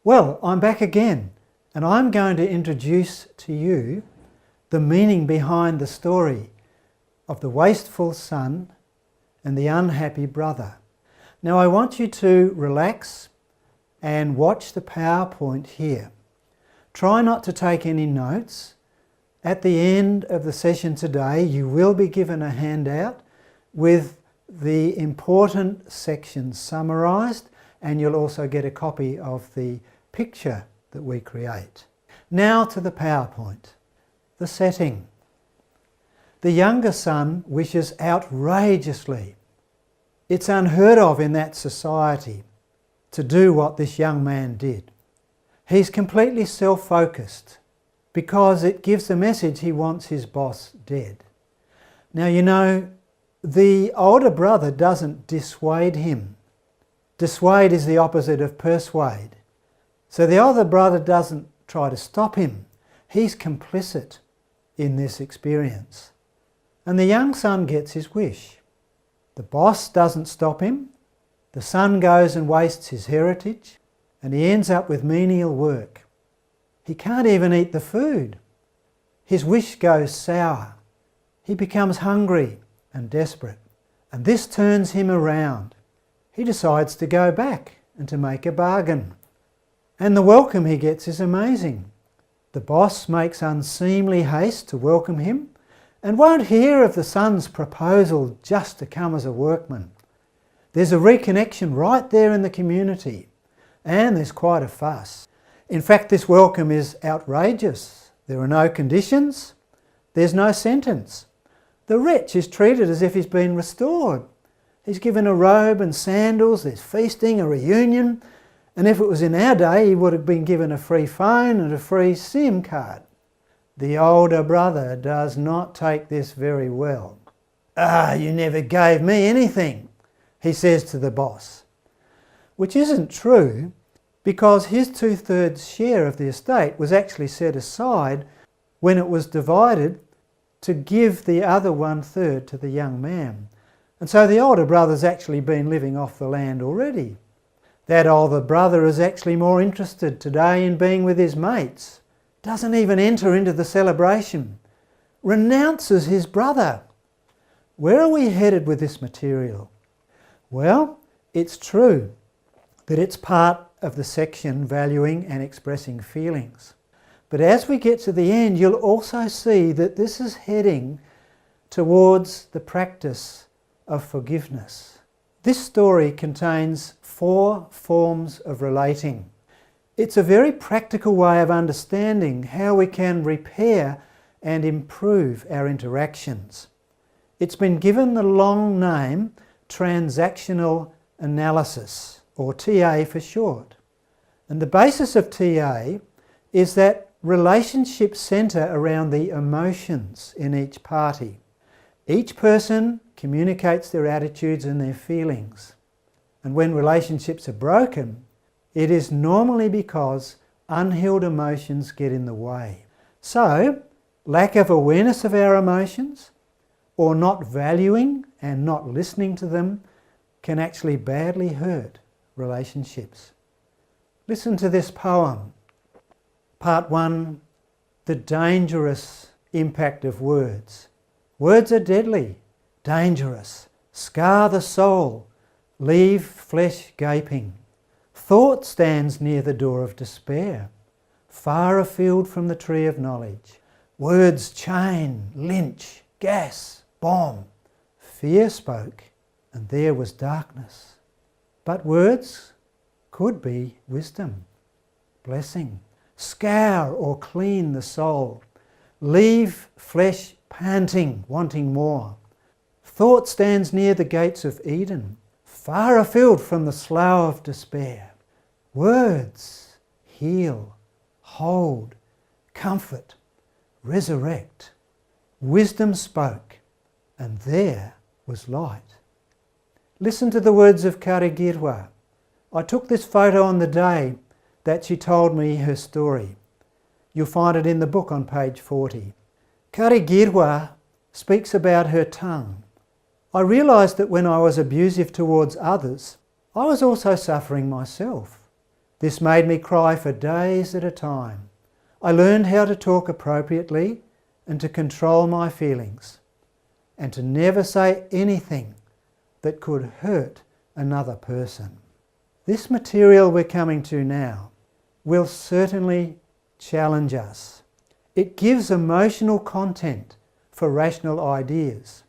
Well, I'm back again, and I'm going to introduce to you the meaning behind the story of the wasteful son and the unhappy brother. Now I want you to relax and watch the PowerPoint here. Try not to take any notes. At the end of the session today, you will be given a handout with the important sections summarised, and you'll also get a copy of the picture that we create. Now to the PowerPoint. The setting. The younger son wishes outrageously. It's unheard of in that society to do what this young man did. He's completely self-focused because it gives the message he wants his boss dead. Now you know, the older brother doesn't dissuade him. Dissuade is the opposite of persuade. So the older brother doesn't try to stop him. He's complicit in this experience. And the young son gets his wish. The boss doesn't stop him. The son goes and wastes his heritage, and he ends up with menial work. He can't even eat the food. His wish goes sour. He becomes hungry and desperate. And this turns him around. He decides to go back and to make a bargain. And the welcome he gets is amazing. The boss makes unseemly haste to welcome him and won't hear of the son's proposal just to come as a workman. There's a reconnection right there in the community, and there's quite a fuss. In fact, this welcome is outrageous. There are no conditions. There's no sentence. The wretch is treated as if he's been restored. He's given a robe and sandals, there's feasting, a reunion, and if it was in our day, he would have been given a free phone and a free SIM card. The older brother does not take this very well. You never gave me anything," he says to the boss. Which isn't true, because his 2/3 share of the estate was actually set aside when it was divided to give the other 1/3 to the young man. And so the older brother's actually been living off the land already. That older brother is actually more interested today in being with his mates. Doesn't even enter into the celebration. Renounces his brother. Where are we headed with this material? Well, it's true that it's part of the section valuing and expressing feelings. But as we get to the end, you'll also see that this is heading towards the practice of forgiveness. This story contains 4 forms of relating. It's a very practical way of understanding how we can repair and improve our interactions. It's been given the long name transactional analysis, or TA for short. And the basis of TA is that relationships centre around the emotions in each party. Each person communicates their attitudes and their feelings. And when relationships are broken, it is normally because unhealed emotions get in the way. So, lack of awareness of our emotions, or not valuing and not listening to them, can actually badly hurt relationships. Listen to this poem. Part 1, the dangerous impact of words. Words are deadly, dangerous, scar the soul, leave flesh gaping. Thought stands near the door of despair, far afield from the tree of knowledge. Words chain, lynch, gas, bomb. Fear spoke, and there was darkness. But words could be wisdom, blessing. Scour or clean the soul. Leave flesh panting, wanting more. Thought stands near the gates of Eden, far afield from the slough of despair. Words heal, hold, comfort, resurrect. Wisdom spoke, and there was light. Listen to the words of Karigirwa. I took this photo on the day that she told me her story. You'll find it in the book on page 40. Karigirwa speaks about her tongue. I realised that when I was abusive towards others, I was also suffering myself. This made me cry for days at a time. I learned how to talk appropriately and to control my feelings and to never say anything that could hurt another person. This material we're coming to now will certainly challenge us. It gives emotional content for rational ideas.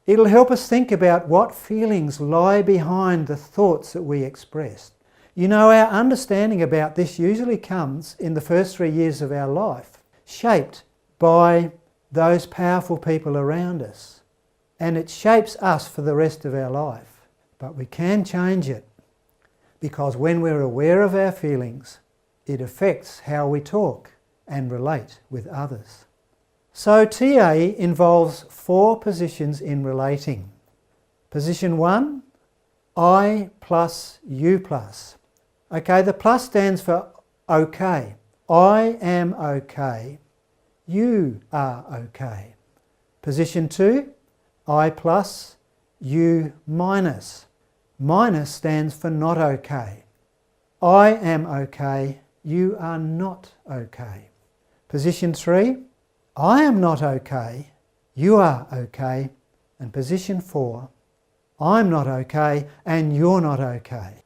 It'll help us think about what feelings lie behind the thoughts that we express. You know, our understanding about this usually comes in the first 3 years of our life, shaped by those powerful people around us. And it shapes us for the rest of our life. But we can change it, because when we're aware of our feelings, it affects how we talk and relate with others. So TA involves 4 positions in relating. Position 1, I plus you plus. Okay, the plus stands for okay. I am okay. You are okay. Position 2, I plus, you minus. Minus stands for not okay. I am okay. You are not okay. Position 3, I am not okay. You are okay. And position 4, I'm not okay and you're not okay.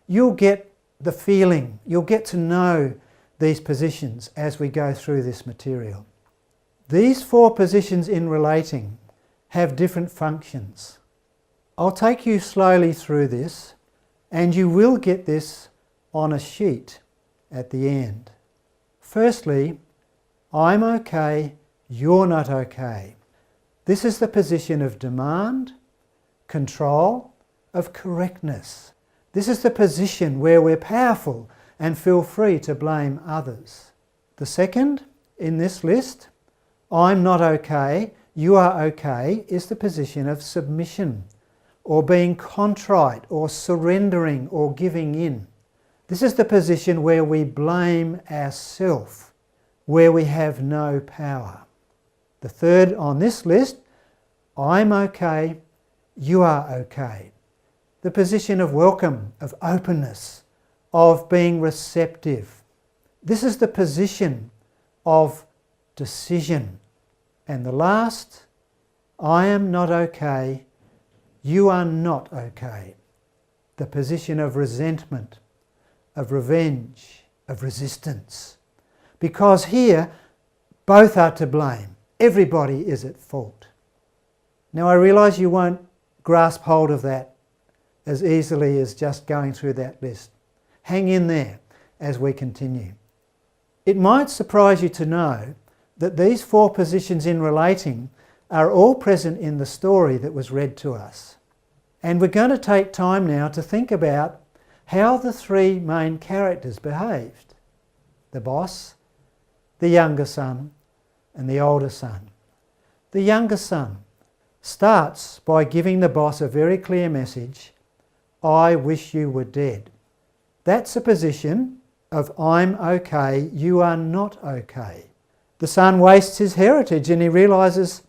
You'll get the feeling, you'll get to know these positions as we go through this material. These 4 positions in relating have different functions. I'll take you slowly through this, and you will get this on a sheet at the end. Firstly, I'm okay, you're not okay. This is the position of demand, control, of correctness. This is the position where we're powerful and feel free to blame others. The second in this list, I'm not okay, you are okay, is the position of submission, or being contrite, or surrendering, or giving in. This is the position where we blame ourselves, where we have no power. The third on this list, I'm okay, you are okay. The position of welcome, of openness, of being receptive. This is the position of decision. And the last, I am not okay, you are not okay. The position of resentment, of revenge, of resistance. Because here, both are to blame. Everybody is at fault. Now I realise you won't grasp hold of that as easily as just going through that list. Hang in there as we continue. It might surprise you to know that these 4 positions in relating are all present in the story that was read to us. And we're going to take time now to think about how the 3 main characters behaved. The boss, the younger son, and the older son. The younger son starts by giving the boss a very clear message, I wish you were dead. That's a position of I'm okay, you are not okay. The son wastes his heritage and he realises,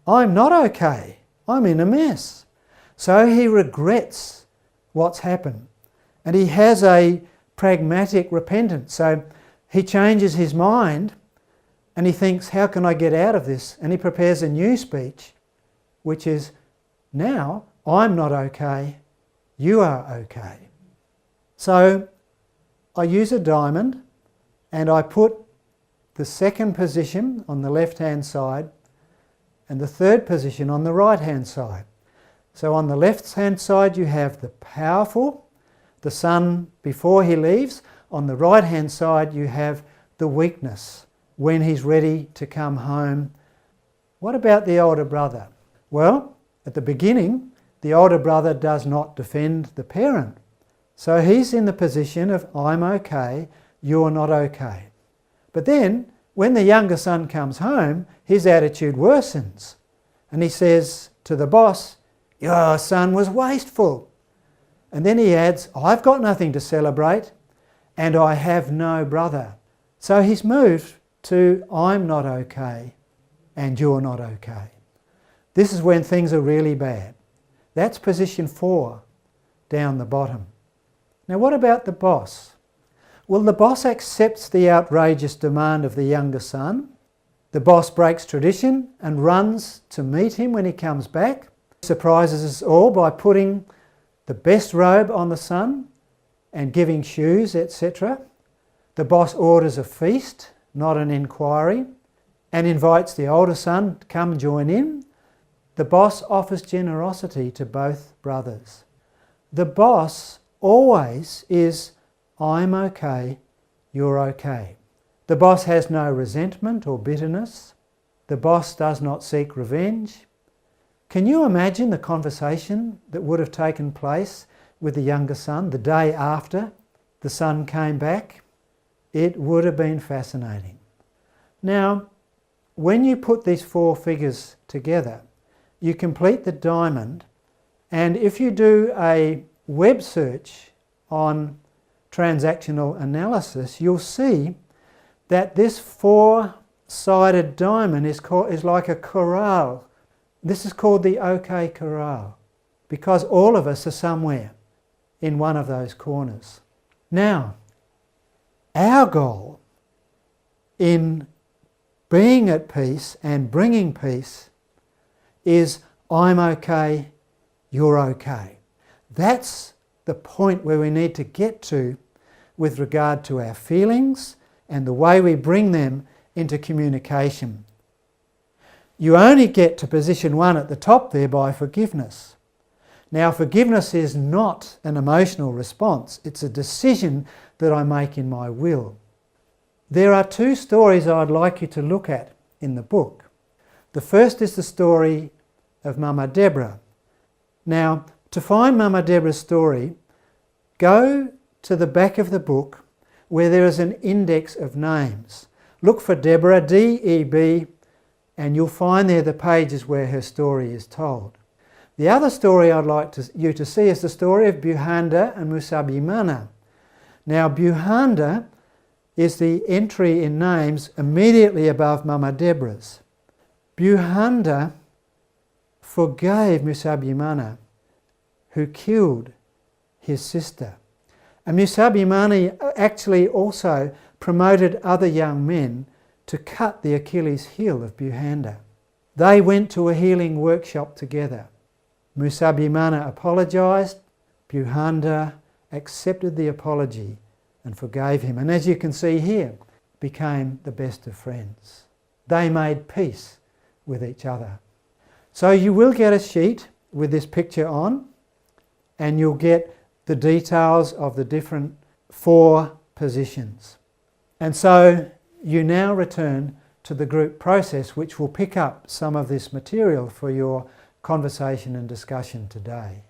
I'm not okay, I'm in a mess. So he regrets what's happened and he has a pragmatic repentance. So he changes his mind and he thinks, how can I get out of this? And he prepares a new speech, which is, now I'm not okay, you are okay. So I use a diamond and I put the second position on the left-hand side and the third position on the right-hand side. So on the left-hand side you have the powerful, the son before he leaves. On the right-hand side you have the weakness when he's ready to come home. What about the older brother? Well, at the beginning, the older brother does not defend the parent. So he's in the position of I'm okay, you're not okay. But then, when the younger son comes home, his attitude worsens. And he says to the boss, your son was wasteful. And then he adds, I've got nothing to celebrate and I have no brother. So he's moved to I'm not okay and you're not okay. This is when things are really bad. That's position 4 down the bottom. Now what about the boss? Well, the boss accepts the outrageous demand of the younger son. The boss breaks tradition and runs to meet him when he comes back. He surprises us all by putting the best robe on the son and giving shoes, etc. The boss orders a feast, not an inquiry, and invites the older son to come join in. The boss offers generosity to both brothers. The boss always is, I'm okay, you're okay. The boss has no resentment or bitterness. The boss does not seek revenge. Can you imagine the conversation that would have taken place with the younger son the day after the son came back? It would have been fascinating. Now, when you put these four figures together, you complete the diamond, and if you do a web search on transactional analysis, you'll see that this four-sided diamond is like a chorale. This is called the OK chorale, because all of us are somewhere in one of those corners. Now, our goal in being at peace and bringing peace is I'm okay, you're okay. That's the point where we need to get to with regard to our feelings and the way we bring them into communication. You only get to position one at the top there by forgiveness. Now, forgiveness is not an emotional response, it's a decision that I make in my will. There are two stories I'd like you to look at in the book. The first is the story of Mama Deborah. Now, to find Mama Deborah's story, go to the back of the book where there is an index of names. Look for Deborah, D-E-B, and you'll find there the pages where her story is told. The other story I'd like you to see is the story of Buhanda and Musabyimana. Now, Buhanda is the entry in names immediately above Mama Deborah's. Buhanda forgave Musabyimana, who killed his sister. And Musabyimana actually also promoted other young men to cut the Achilles heel of Buhanda. They went to a healing workshop together. Musabyimana apologised, Buhanda accepted the apology and forgave him. And as you can see here, became the best of friends. They made peace with each other. So you will get a sheet with this picture on, and you'll get the details of the different four positions. And so you now return to the group process, which will pick up some of this material for your conversation and discussion today.